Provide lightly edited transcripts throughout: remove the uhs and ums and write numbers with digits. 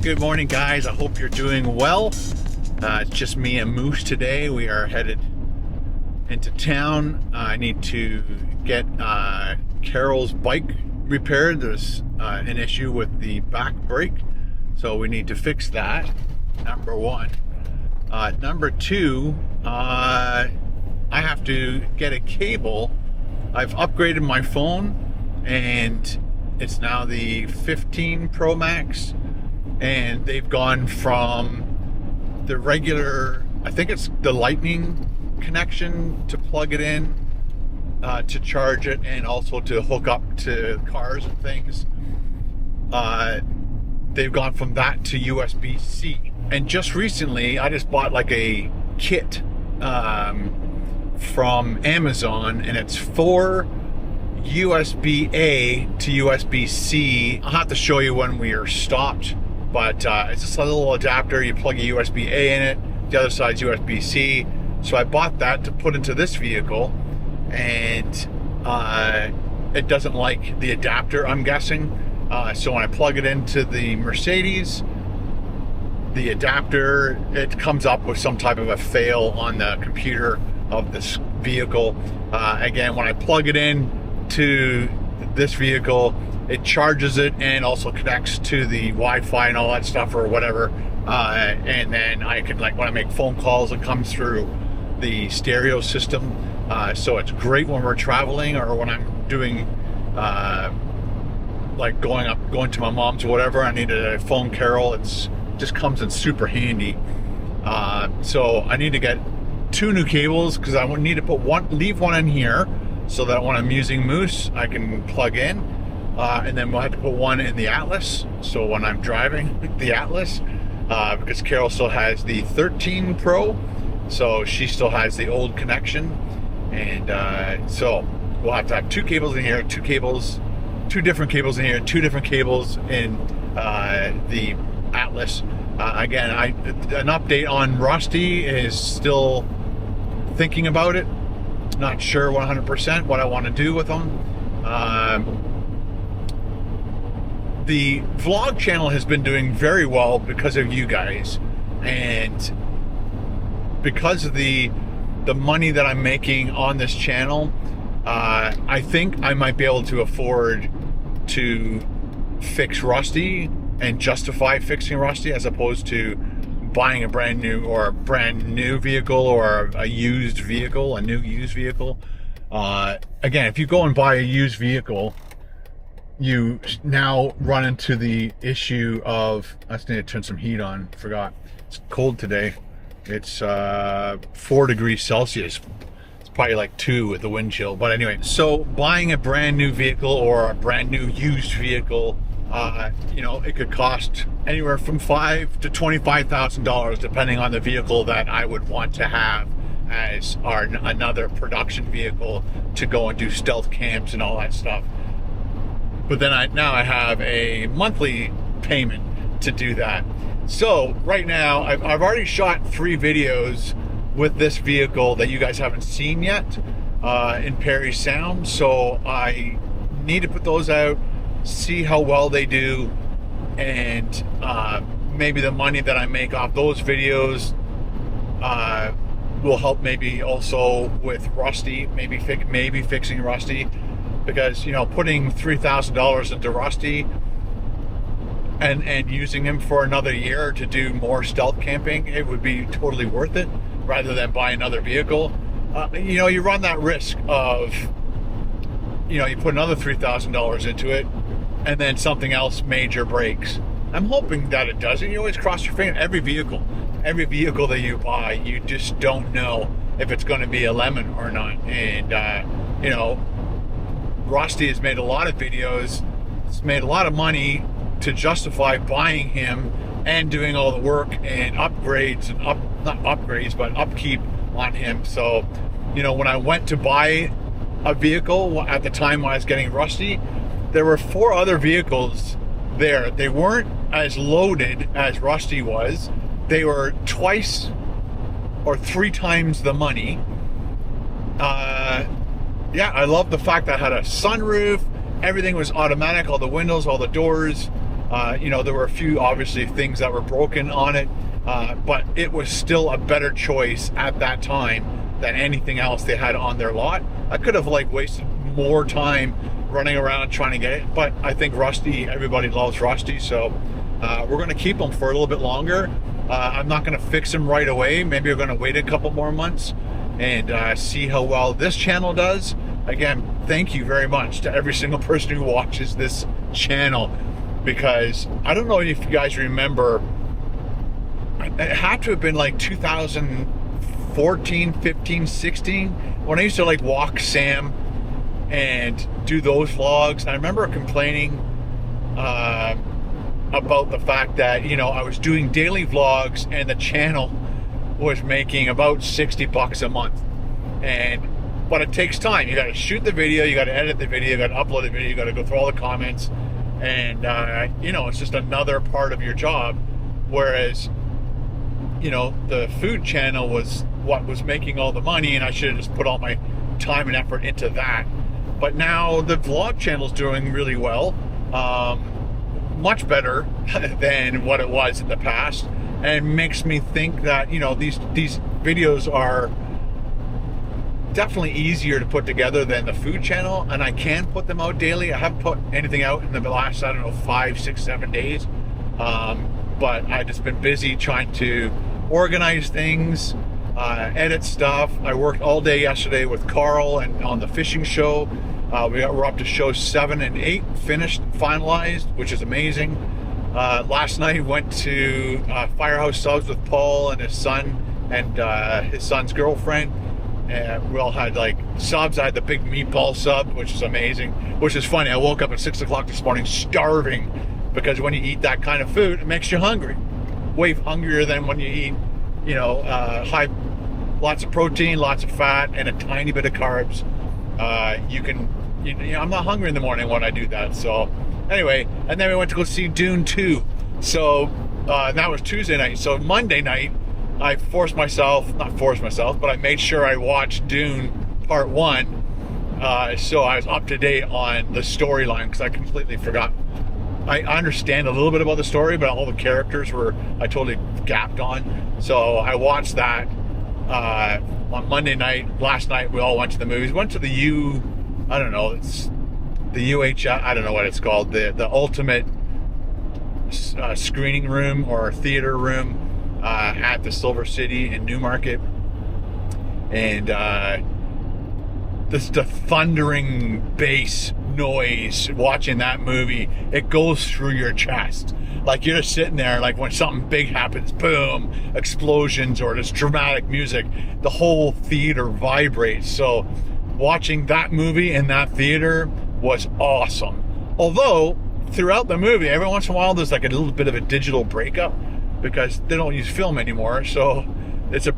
Good morning, guys. I hope you're doing well. It's just me and Moose today. We are headed into town. I need to get Carol's bike repaired. There's an issue with the back brake, so we need to fix that. Number one. Number two, I have to get a cable. I've upgraded my phone, and it's now the 15 Pro Max. And they've gone from the regular, I think it's the lightning connection to plug it in, to charge it, and also to hook up to cars and things. They've gone from that to USB-C. And just recently, I just bought like a kit from Amazon, and it's 4 USB-A to USB-C. I'll have to show you when we are stopped. But it's just a little adapter. You plug a USB-A in it, the other side's USB-C. So I bought that to put into this vehicle, and it doesn't like the adapter, I'm guessing. So when I plug it into the Mercedes, the adapter, it comes up with some type of a fail on the computer of this vehicle. Again, when I plug it in to this vehicle, it charges it and also connects to the Wi-Fi and all that stuff or whatever. And then I can, like, when I make phone calls, it comes through the stereo system. So it's great when we're traveling or when I'm doing, like going to my mom's or whatever. I need to phone Carol. It's just comes in super handy. So I need to get 2 new cables because I need to leave one in here so that when I'm using Moose, I can plug in. And then we'll have to put one in the Atlas. So when I'm driving the Atlas, because Carol still has the 13 Pro, so she still has the old connection. And so we'll have to have 2 cables in here, 2 different cables in here, 2 different cables in the Atlas. Again, an update on Rusty is still thinking about it. Not sure 100% what I want to do with them. The vlog channel has been doing very well because of you guys, and because of the money that I'm making on this channel. I think I might be able to afford to fix Rusty and justify fixing Rusty as opposed to buying a brand new vehicle or a used vehicle, a new used vehicle. Again, if you go and buy a used vehicle, you now run into the issue of, I just need to turn some heat on, forgot. It's cold today. It's 4 degrees Celsius. It's probably like 2 with the wind chill. But anyway, so buying a brand new vehicle or a brand new used vehicle, you know, it could cost anywhere from $5,000 to $25,000 depending on the vehicle that I would want to have as another production vehicle to go and do stealth camps and all that stuff. But then now I have a monthly payment to do that. So right now I've already shot 3 videos with this vehicle that you guys haven't seen yet in Perry Sound. So I need to put those out, see how well they do, and maybe the money that I make off those videos will help maybe also with Rusty, maybe fixing Rusty. Because, you know, putting $3,000 into Rusty and using him for another year to do more stealth camping, it would be totally worth it rather than buy another vehicle. You know, you run that risk of, you know, you put another $3,000 into it and then something else major breaks. I'm hoping that it doesn't. You always cross your fingers. Every vehicle that you buy, you just don't know if it's going to be a lemon or not. And, you know, Rusty has made a lot of videos. It's made a lot of money to justify buying him and doing all the work and upgrades and not upgrades, but upkeep on him. So, you know, when I went to buy a vehicle at the time when I was getting Rusty, there were 4 other vehicles there. They weren't as loaded as Rusty was. They were twice or 3 times the money. Yeah, I love the fact that I had a sunroof. Everything was automatic, all the windows, all the doors. You know, there were a few obviously things that were broken on it, but it was still a better choice at that time than anything else they had on their lot. I could have like wasted more time running around trying to get it, but I think Rusty, everybody loves Rusty, so we're going to keep him for a little bit longer. I'm not going to fix him right away. Maybe we're going to wait a couple more months and see how well this channel does. Again, thank you very much to every single person who watches this channel, because I don't know if you guys remember, it had to have been like 2014, 15, 16, when I used to like walk Sam and do those vlogs. I remember complaining about the fact that, you know, I was doing daily vlogs and the channel was making about 60 bucks a month. But it takes time. You got to shoot the video, you got to edit the video, you got to upload the video, you got to go through all the comments, and you know, it's just another part of your job. Whereas, you know, the food channel was what was making all the money, and I should have just put all my time and effort into that. But now the vlog channel is doing really well, much better than what it was in the past, and makes me think that, you know, these videos are definitely easier to put together than the food channel, and I can put them out daily. I haven't put anything out in the last, I don't know, 5, 6, 7 days, but I've just been busy trying to organize things, edit stuff. I worked all day yesterday with Carl and on the fishing show. We're up to show 7 and 8 finished, finalized, which is amazing. Last night went to Firehouse Subs with Paul and his son and his son's girlfriend. And we all had like subs. I had the big meatball sub, which is amazing, which is funny. I woke up at 6 o'clock this morning starving, because when you eat that kind of food, it makes you hungry. Way hungrier than when you eat, you know, lots of protein, lots of fat, and a tiny bit of carbs. I'm not hungry in the morning when I do that. So anyway, and then we went to go see Dune 2. So that was Tuesday night. So Monday night, I not forced myself, but I made sure I watched Dune Part 1, so I was up to date on the storyline, because I completely forgot. I understand a little bit about the story, but all the characters I totally gapped on. So I watched that on Monday night. Last night we all went to the movies. Went to the I don't know, it's the I don't know what it's called, the ultimate screening room or theater room at the Silver City in Newmarket, and the thundering bass noise watching that movie, it goes through your chest. Like you're just sitting there, like when something big happens, boom, explosions or this dramatic music, the whole theater vibrates. So watching that movie in that theater was awesome. Although throughout the movie, every once in a while there's like a little bit of a digital breakup, because they don't use film anymore. So it's a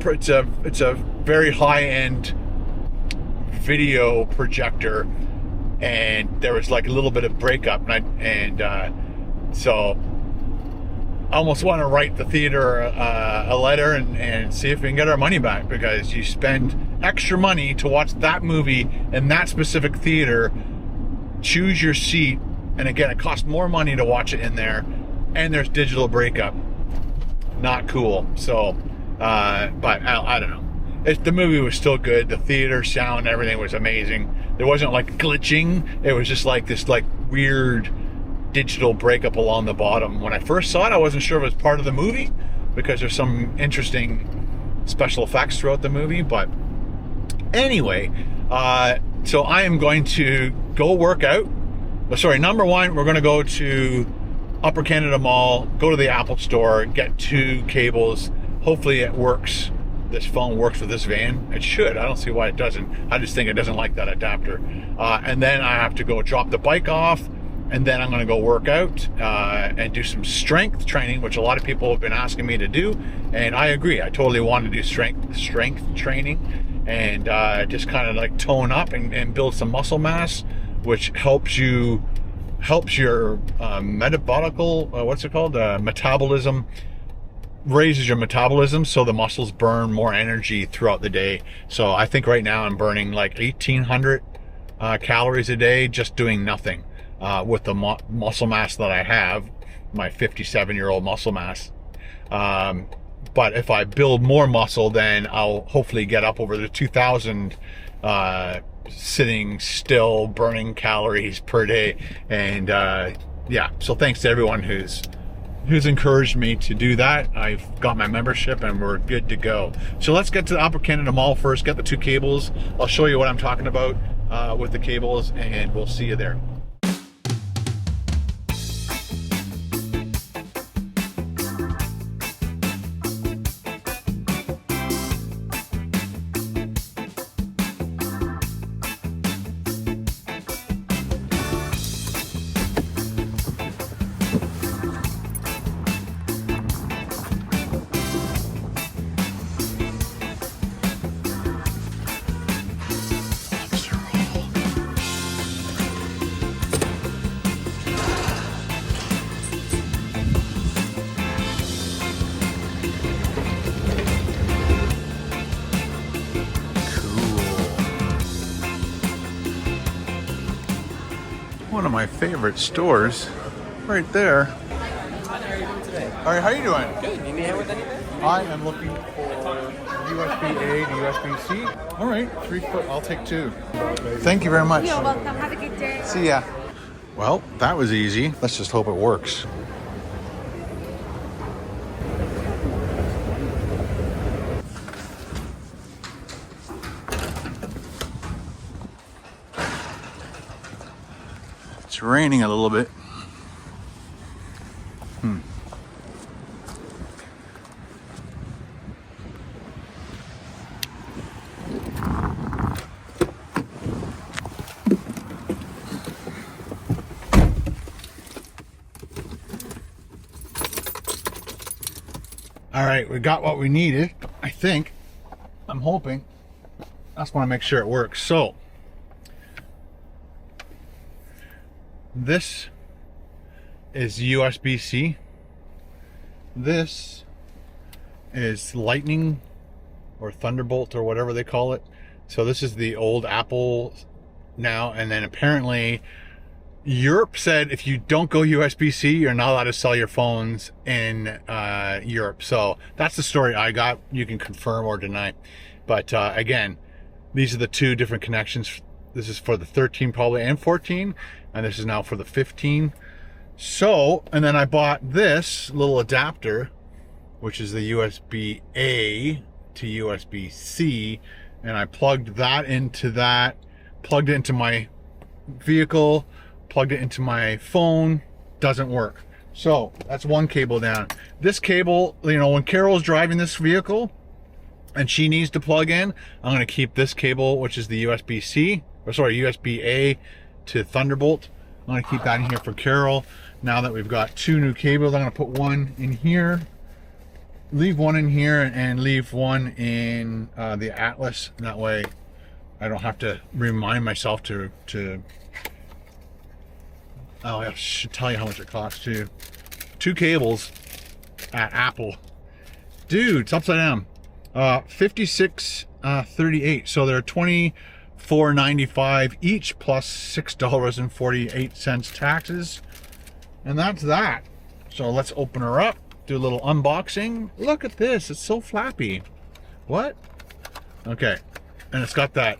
very high-end video projector, and there was like a little bit of breakup, so I almost want to write the theater a letter and see if we can get our money back, because you spend extra money to watch that movie in that specific theater, choose your seat, and again, it costs more money to watch it in there, and there's digital breakup. Not cool. So but I don't know, the movie was still good. The theater sound, everything was amazing. There wasn't like glitching. It was just like this like weird digital breakup along the bottom. When I first saw it, I wasn't sure if it was part of the movie, because there's some interesting special effects throughout the movie. But anyway, so I am going to go work out. Number one, we're going to go to Upper Canada Mall, go to the Apple store, get 2 cables. Hopefully it works. This phone works with this van. It should. I don't see why it doesn't. I just think it doesn't like that adapter. And then I have to go drop the bike off, and then I'm going to go work out and do some strength training, which a lot of people have been asking me to do. And I agree. I totally want to do strength training and just kind of like tone up and build some muscle mass, which helps your metabolism, raises your metabolism, so the muscles burn more energy throughout the day. So I think right now I'm burning like 1,800 calories a day just doing nothing with the muscle mass that I have. my 57-year-old muscle mass. But if I build more muscle, then I'll hopefully get up over the 2,000 sitting still, burning calories per day. And yeah, so thanks to everyone who's encouraged me to do that. I've got my membership and we're good to go. So let's get to the Upper Canada Mall first, get the 2 cables. I'll show you what I'm talking about with the cables, and we'll see you there. One of my favorite stores, right there. How are you doing today? All right, how are you doing? Good. Need me help with anything? I am looking for USB-A to USB-C. All right, 3 foot. I'll take 2. Thank you very much. You're welcome. Have a good day. See ya. Well, that was easy. Let's just hope it works. It's raining a little bit. All right, we got what we needed, I think. I'm hoping. I just want to make sure it works. So, this is USB-C. This is Lightning or Thunderbolt or whatever they call it. So this is the old Apple now, and then apparently Europe said if you don't go USB-C, you're not allowed to sell your phones in Europe. So that's the story I got. You can confirm or deny. But again, these are the 2 different connections. This is for the 13 probably and 14, and this is now for the 15. So, and then I bought this little adapter, which is the USB-A to USB-C, and I plugged that into that, plugged it into my vehicle, plugged it into my phone. Doesn't work. So that's one cable down. This cable, you know, when Carol's driving this vehicle and she needs to plug in, I'm going to keep this cable, which is the USB-C, or sorry, USB-A to Thunderbolt. I'm going to keep that in here for Carol. Now that we've got 2 new cables, I'm going to put one in here, leave one in here, and leave one in the Atlas. And that way I don't have to remind myself to oh, I should tell you how much it costs too. 2 cables at Apple. Dude, it's upside down. $56.38. So they're $24.95 each plus $6.48 taxes. And that's that. So let's open her up, do a little unboxing. Look at this, it's so flappy. What? Okay. And it's got that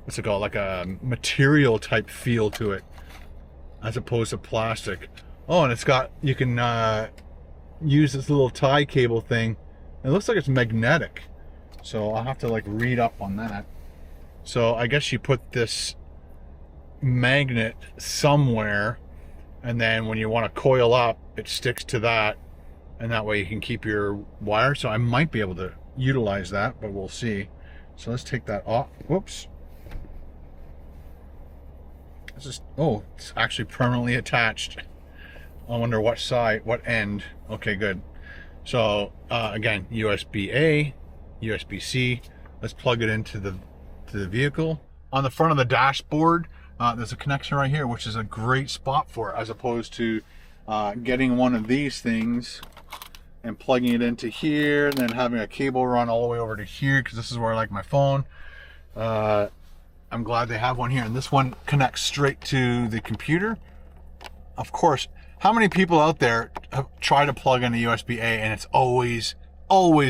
what's it called? Like a material type feel to it, as opposed to plastic. Oh, and it's got, you can use this little tie cable thing. It looks like it's magnetic, so I'll have to like read up on that. So I guess you put this magnet somewhere, and then when you want to coil up, it sticks to that, and that way you can keep your wire. So I might be able to utilize that, but we'll see. So let's take that off. Whoops. This is, oh, it's actually permanently attached. I wonder what side, what end. Okay, good. So again, USB-A, USB-C. Let's plug it into the vehicle. On the front of the dashboard, there's a connection right here, which is a great spot for it, as opposed to getting one of these things and plugging it into here, and then having a cable run all the way over to here, because this is where I like my phone. I'm glad they have one here, and this one connects straight to the computer. Of course, How many people out there try to plug in a USB-A and it's always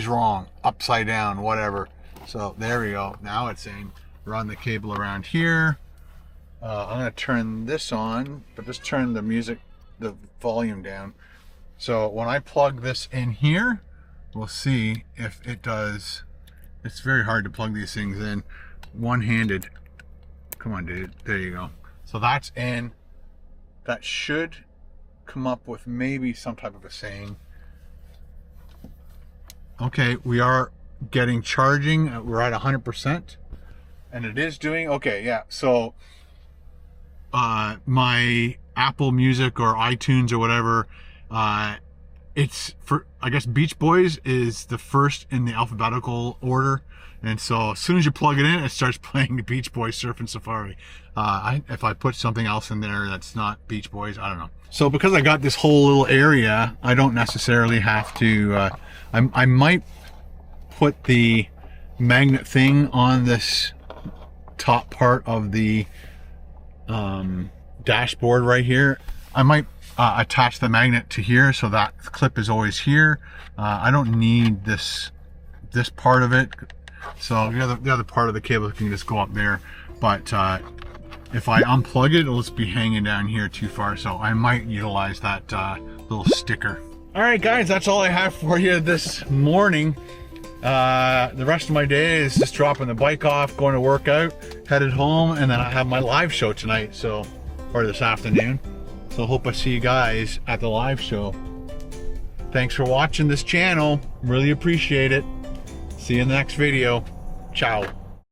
wrong, upside down, whatever. So there we go. Now it's saying run the cable around here. I'm gonna turn this on, but just turn the volume down. So when I plug this in here, we'll see if it does. It's very hard to plug these things in one-handed. Come on, dude. There you go. So that's in. That should come up with maybe some type of a saying. Okay, we are getting charging. We're at 100%. And it is doing, okay, yeah. So my Apple Music or iTunes or whatever, it's for, I guess Beach Boys is the first in the alphabetical order. And so as soon as you plug it in, it starts playing the Beach Boys Surfing Safari. If I put something else in there that's not Beach Boys, I don't know. So because I got this whole little area, I don't necessarily have to, I might put the magnet thing on this top part of the dashboard right here. I might attach the magnet to here so that clip is always here. I don't need this part of it. So the other part of the cable can just go up there, but if I unplug it, it'll just be hanging down here too far. So I might utilize that little sticker. All right, guys, that's all I have for you this morning. The rest of my day is just dropping the bike off, going to work out, headed home, and then I have my live show tonight, or this afternoon. So hope I see you guys at the live show. Thanks for watching this channel. Really appreciate it. See you in the next video. Ciao.